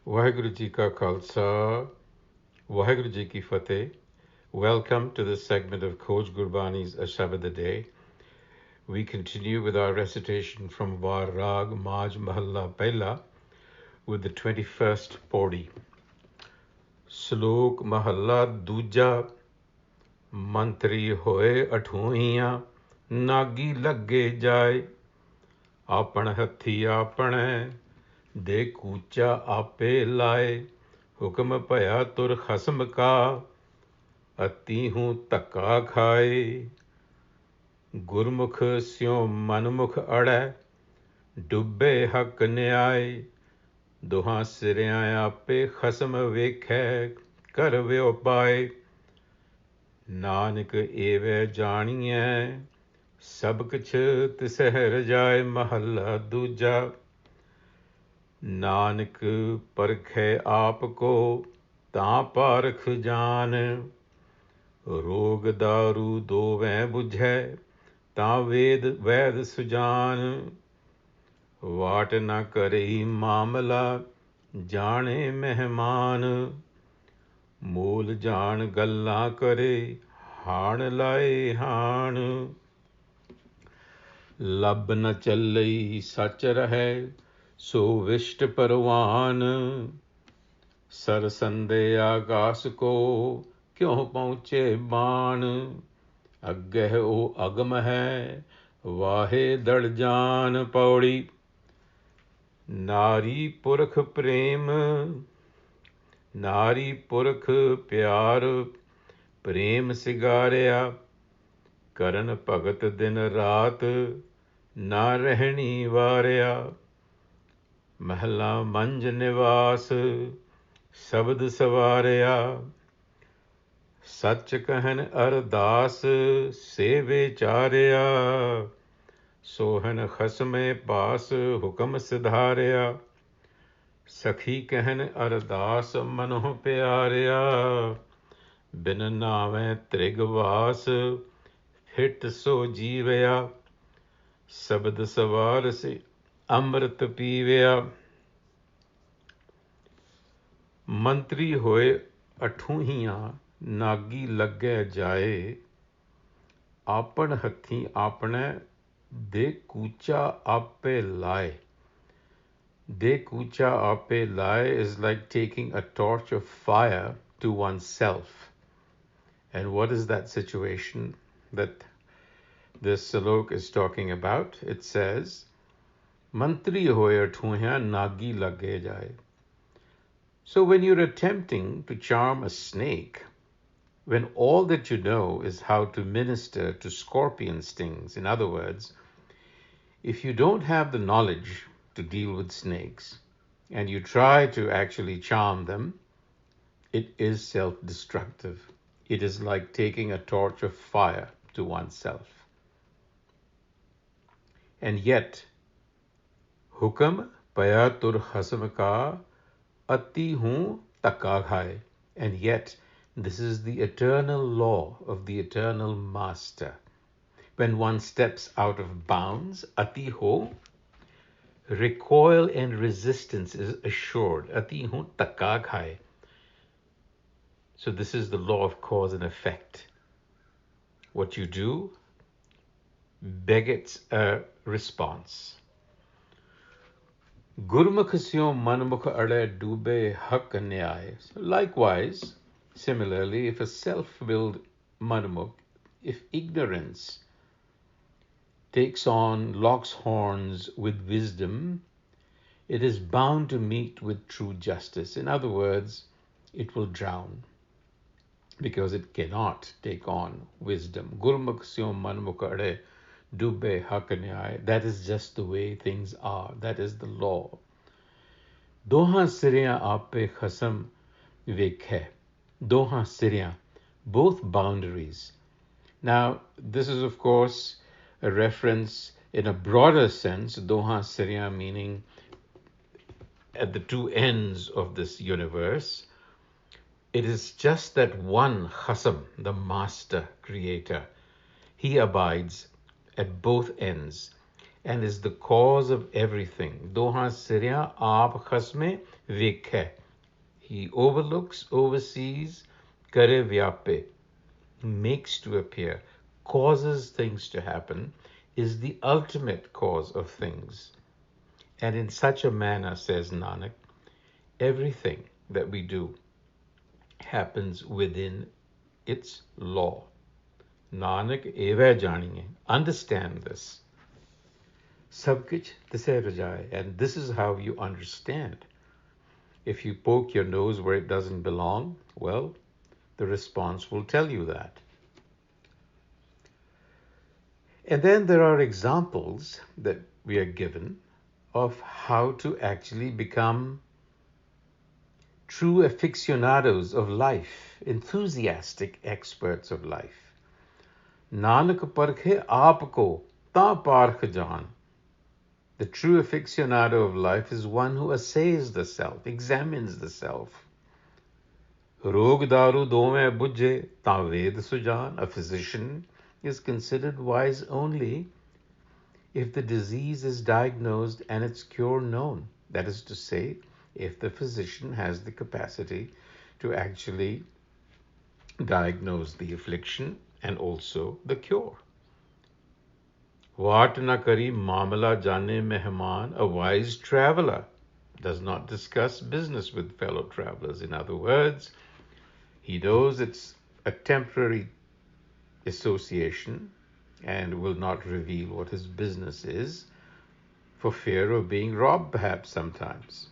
Waheguru Ji Ka Khalsa, Waheguru Ji Ki Fateh. Welcome to this segment of Coach Gurbani's a-sabad-a-day. We continue with our recitation from Var Rag Maj Mahalla Pehla with the 21st Pauri. Slok Mahalla Duja Mantri Hoi Athuhia Nagi Lagge Jai Apan Hathi Apane De Kucha Ape Lae ਹੁਕਮ ਭਇਆ ਤੁਰ ਖਸਮ ਕਾ ਅਤੀ ਹੂੰ ਧੱਕਾ ਖਾਏ ਗੁਰਮੁਖ ਸਿਉ ਮਨਮੁਖ ਅੜੈ ਡੁੱਬੇ ਹੱਕ ਨਿਆਏ ਦੋਹਾਂ ਸਿਰਿਆਂ ਆਪੇ ਖਸਮ ਵੇਖੈ ਕਰ ਵਿਉ ਪਾਏ ਨਾਨਕ ਏਵੈ ਜਾਣੀਐ ਸਭ ਕੁਛ ਤਿਸਹਿ ਰਜਾਏ ਮਹੱਲਾ ਦੂਜਾ ਨਾਨਕ ਪਰਖੈ ਆਪ ਕੋ ਤਾਂ ਪਾਰਖ ਜਾਨ ਰੋਗ ਦਾਰੂ ਦੋਵੈ ਬੁਝੈ ਤਾਂ ਵੈਦ ਸੁਜਾਨ ਵਾਟ ਨ ਕਰਈ ਮਾਮਲਾ ਜਾਣੇ ਮਹਿਮਾਨ ਮੂਲ ਜਾਣ ਗੱਲਾਂ ਕਰੇ ਹਾਣ ਲਾਏ ਹਾਣ ਲੱਭ ਨ ਚੱਲਈ ਸੱਚ ਰਹੈ ਸੋ ਵਿਸ਼ਟ ਪਰਵਾਨ ਸਰਸੰਦੇ ਆਕਾਸ ਕੋ ਕਿਉਂ ਪਹੁੰਚੇ ਬਾਣ ਅੱਗੇ ਉਹ ਅਗਮ ਹੈ ਵਾਹੇ ਦੜ ਜਾਨ ਪੌੜੀ ਨਾਰੀ ਪੁਰਖ ਪ੍ਰੇਮ ਨਾਰੀ ਪੁਰਖ ਪਿਆਰ ਪ੍ਰੇਮ ਸਿਗਾਰਿਆ ਕਰਨ ਭਗਤ ਦਿਨ ਰਾਤ ਨਾ ਰਹਿਣੀ ਵਾਰਿਆ ਮਹਿਲਾ ਮੰਜ ਨਿਵਾਸ ਸ਼ਬਦ ਸਵਾਰਿਆ ਸੱਚ ਕਹਿਨ ਅਰਦਾਸ ਸੇ ਵਿਚਾਰਿਆ ਸੋਹਨ ਖਸਮੇ ਪਾਸ ਹੁਕਮ ਸਿਧਾਰਿਆ ਸਖੀ ਕਹਿਨ ਅਰਦਾਸ ਮਨੋ ਪਿਆਰਿਆ ਬਿਨ ਨਾਵੇਂ ਤ੍ਰਿਗਵਾਸ ਫਿਟ ਸੋ ਜੀਵਿਆ ਸ਼ਬਦ ਸਵਾਰ ਸੇ ਅੰਮ੍ਰਿਤ ਪੀਵਿਆ ਮੰਤਰੀ ਹੋਏ ਅਠੂਹੀਆਂ ਨਾਗੀ ਲੱਗੈ ਜਾਏ ਆਪਣ ਹੱਥੀਂ ਆਪਣੇ ਦੇ ਕੂਚਾ ਆਪੇ ਲਾਏ de kucha ape lai is like taking a torch of fire to oneself. And what is that situation that this salok is talking about? It says, Mantri Hoi Athuhia Nagi Lagge Jai. So when you're attempting to charm a snake, when all that you know is how to minister to scorpion stings, in other words, if you don't have the knowledge to deal with snakes and you try to actually charm them, it is self-destructive. It is like taking a torch of fire to oneself. And yet, hukam paya tur khasam ka ati hu takka khai. And yet, this is the eternal law of the eternal master. When one steps out of bounds, ati ho, recoil and resistance is assured. Ati hu takka khai. So this is the law of cause and effect. What you do begets a response. Gurmukh syo manmukh ade dube hak nyay. Likewise, similarly, if a self-willed manmukh, if ignorance takes on, locks horns with wisdom, it is bound to meet with true justice. In other words, it will drown because it cannot take on wisdom. Gurmukh syo manmukh ade dubbe hak nyay. That is just the way things are. That is the law. Doha siriyan ape khasam vekhe. Doha siriyan, both boundaries. Now, this is of course a reference in a broader sense, Doha Siriya meaning at the two ends of this universe. It is just that one Khasam, the master creator, he abides at both ends. and is the cause of everything. Doha sirya aap khasme vekhe. He overlooks, oversees, kare vyape, makes to appear, causes things to happen, is the ultimate cause of things. And in such a manner, says Nanak, everything that we do happens within its law. Nanak eva janiye. Understand this. Sab kuch tise rajaye. And this is how you understand. If you poke your nose where it doesn't belong, well, the response will tell you that. And then there are examples that we are given of how to actually become true aficionados of life, enthusiastic experts of life. Nanak parkhe aapko ta parkh jaan. The true aficionado of life is one who assays the self, examines the self. Rog daru dome bujje ta ved sujan. A physician is considered wise only if the disease is diagnosed and its cure known. That is to say, if the physician has the capacity to actually diagnose the affliction and also the cure. Vaat na kari mamala jane mehman. A wise traveler does not discuss business with fellow travelers. In other words, he knows it's a temporary association and will not reveal what his business is for fear of being robbed perhaps sometimes.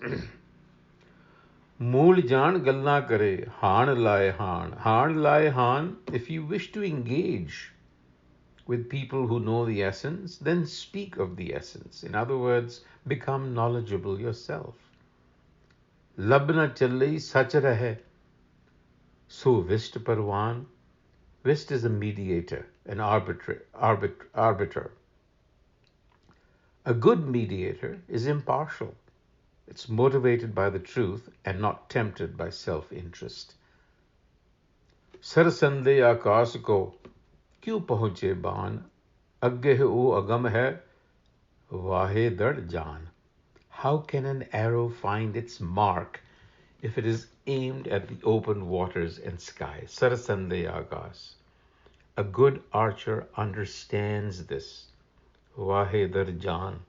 Mool jaan galla kare, haan laye haan. Haan laye haan, if you wish to engage with people who know the essence, then speak of the essence. In other words, become knowledgeable yourself. Labna challai sach rahe, so vist parwan. Vist is a mediator, an arbiter. A good mediator is impartial. It's motivated by the truth and not tempted by self-interest. Sarasande akas ko kyun pahunche baan, agge o agam hai, wahe dard jaan. How can an arrow find its mark if it is aimed at the open waters and sky? Sarasande akas. A good archer understands this. Wahe dar jaan.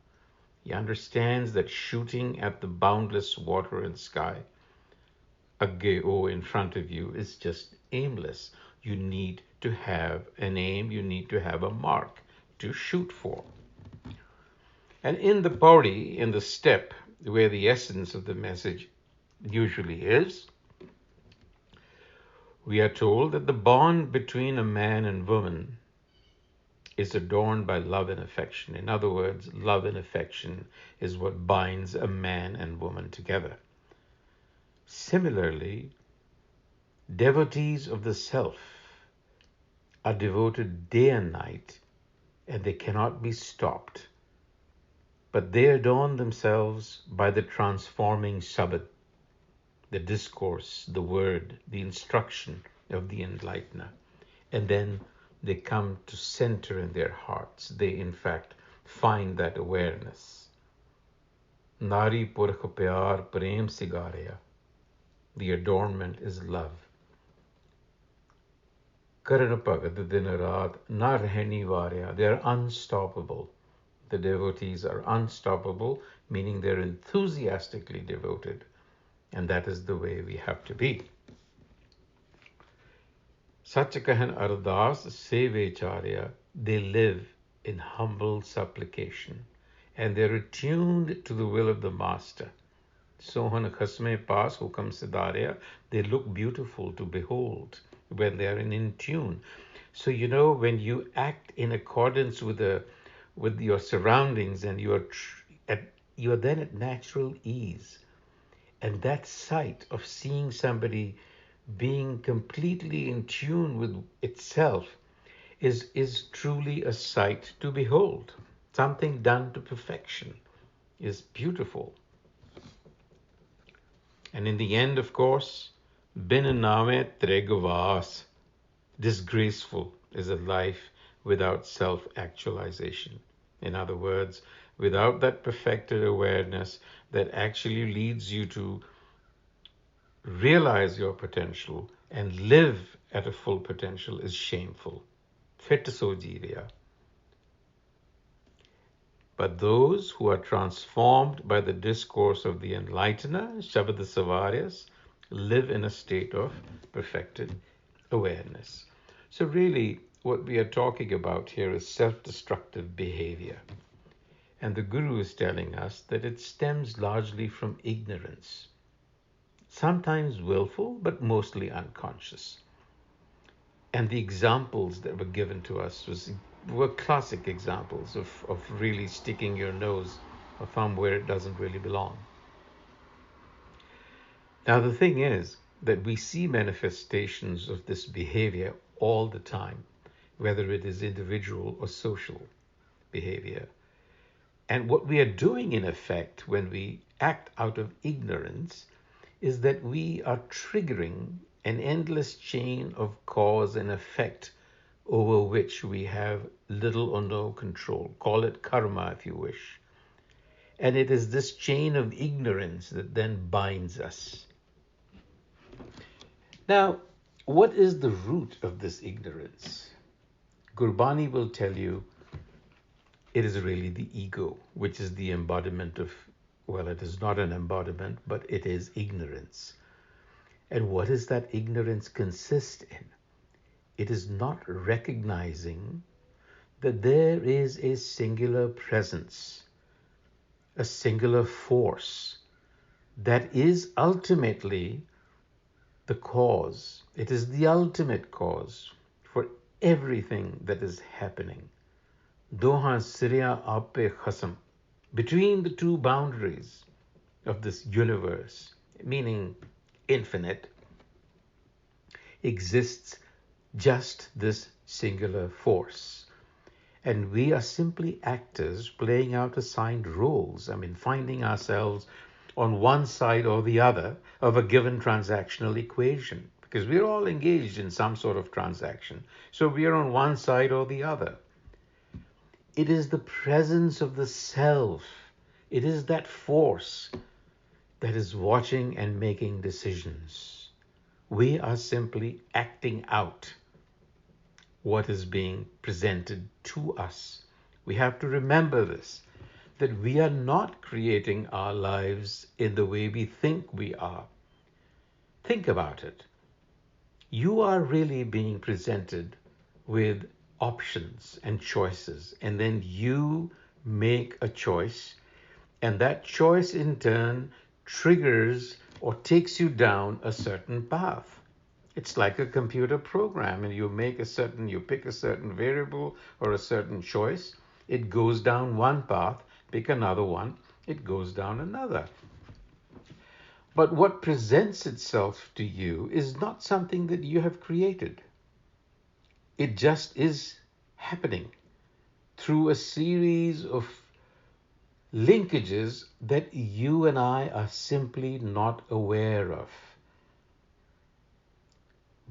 He understands that shooting at the boundless water and sky, agge o in front of you, is just aimless. You need to have an aim, you need to have a mark to shoot for. And in the pauri, in the step where the essence of the message usually is, we are told that the bond between a man and woman is adorned by love and affection. In other words, love and affection is what binds a man and woman together. Similarly, devotees of the self are devoted day and night, and they cannot be stopped. But they adorn themselves by the transforming sabad, the discourse, the word, the instruction of the enlightener. And then they come to center in their hearts. They, in fact, find that awareness. Nari purkh pyar prem sigarya. The adornment is love. Karan bhagat din raat na rehni varya. They are unstoppable. The devotees are unstoppable, meaning they're enthusiastically devoted. And that is the way we have to be. Sach kahan ardas se vecharya. They live in humble supplication. And they're attuned to the will of the Master. Sohan khasme pas hukam siddharya. They look beautiful to behold when they are in tune. So when you act in accordance with your surroundings, and you are then at natural ease. And that sight of seeing somebody being completely in tune with itself is truly a sight to behold. Something done to perfection is beautiful. And in the end, of course, bin name tregavas, disgraceful is a life without self-actualization. In other words, without that perfected awareness that actually leads you to realize your potential and live at a full potential is shameful. Fit so jeeya. But those who are transformed by the discourse of the enlightener, a-sabad-a-day, live in a state of perfected awareness. So really, what we are talking about here is self-destructive behavior. And the Guru is telling us that it stems largely from ignorance, sometimes willful, but mostly unconscious. And the examples that were given to us were classic examples of really sticking your nose or thumb where it doesn't really belong. Now, the thing is that we see manifestations of this behavior all the time, whether it is individual or social behavior. And what we are doing, in effect, when we act out of ignorance, is that we are triggering an endless chain of cause and effect over which we have little or no control. Call it karma if you wish. And it is this chain of ignorance that then binds us. Now, what is the root of this ignorance? Gurbani will tell you it is really the ego, which is the embodiment of, well, it is not an embodiment, but it is ignorance. And what does that ignorance consist in? It is not recognizing that there is a singular presence, a singular force that is ultimately the cause. It is the ultimate cause for everything that is happening. Doha Siriya Ape Khasam. Between the two boundaries of this universe, meaning infinite, exists just this singular force. And we are simply actors playing out assigned roles. Finding ourselves on one side or the other of a given transactional equation, because we're all engaged in some sort of transaction. So we are on one side or the other. It is the presence of the self. It is that force that is watching and making decisions. We are simply acting out what is being presented to us. We have to remember this, that we are not creating our lives in the way we think we are. Think about it. You are really being presented with options and choices, and then you make a choice, and that choice in turn triggers or takes you down a certain path. It's like a computer program, and you pick a certain variable or a certain choice. It goes down one path, pick another one, it goes down another. But what presents itself to you is not something that you have created. It just is happening through a series of linkages that you and I are simply not aware of.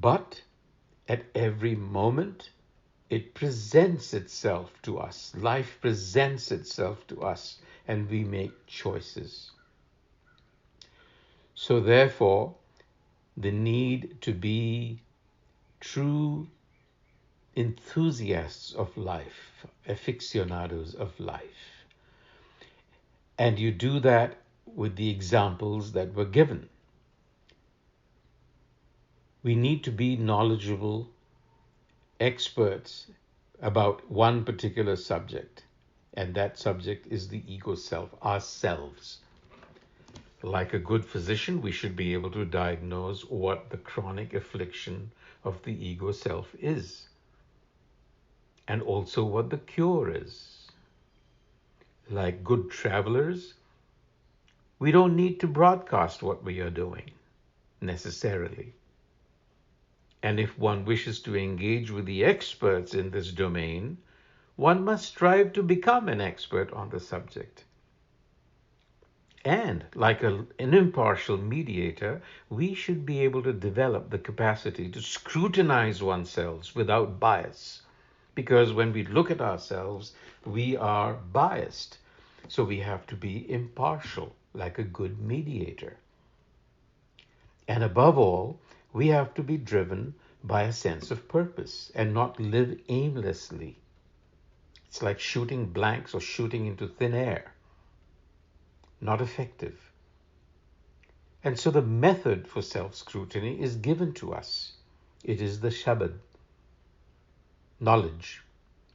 But at every moment, it presents itself to us. Life presents itself to us, and we make choices. So therefore, the need to be true enthusiasts of life, aficionados of life. And you do that with the examples that were given. We need to be knowledgeable experts about one particular subject, and that subject is the ego self, ourselves. Like a good physician, we should be able to diagnose what the chronic affliction of the ego self is, and also what the cure is. Like good travelers, we don't need to broadcast what we are doing necessarily. And if one wishes to engage with the experts in this domain, one must strive to become an expert on the subject. And like an impartial mediator, we should be able to develop the capacity to scrutinize oneself without bias. Because when we look at ourselves, we are biased. So we have to be impartial, like a good mediator. And above all, we have to be driven by a sense of purpose and not live aimlessly. It's like shooting blanks or shooting into thin air. Not effective. And so the method for self-scrutiny is given to us. It is the Shabad, knowledge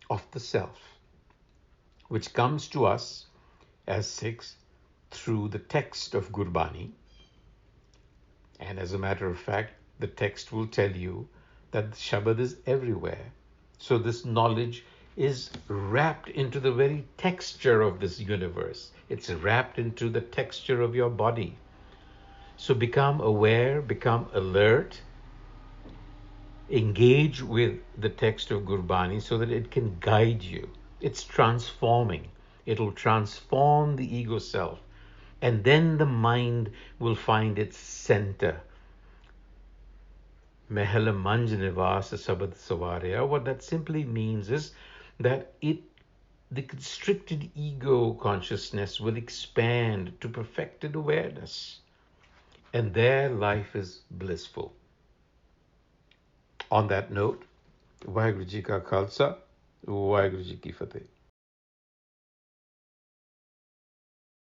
of the self, which comes to us as Sikhs through the text of Gurbani. And as a matter of fact, the text will tell you that the Shabad is everywhere. So this knowledge is wrapped into the very texture of this universe. It's wrapped into the texture of your body. So become aware, become alert, engage with the text of Gurbani so that it can guide you. It's transforming. It'll transform the ego self. And then the mind will find its center. Mehela manj nivas a-sabad-a-day. What that simply means is that the constricted ego consciousness will expand to perfected awareness. And there life is blissful. On that note, Vaheguru Ji Ka Khalsa, Vaheguru Ji Ki Fateh.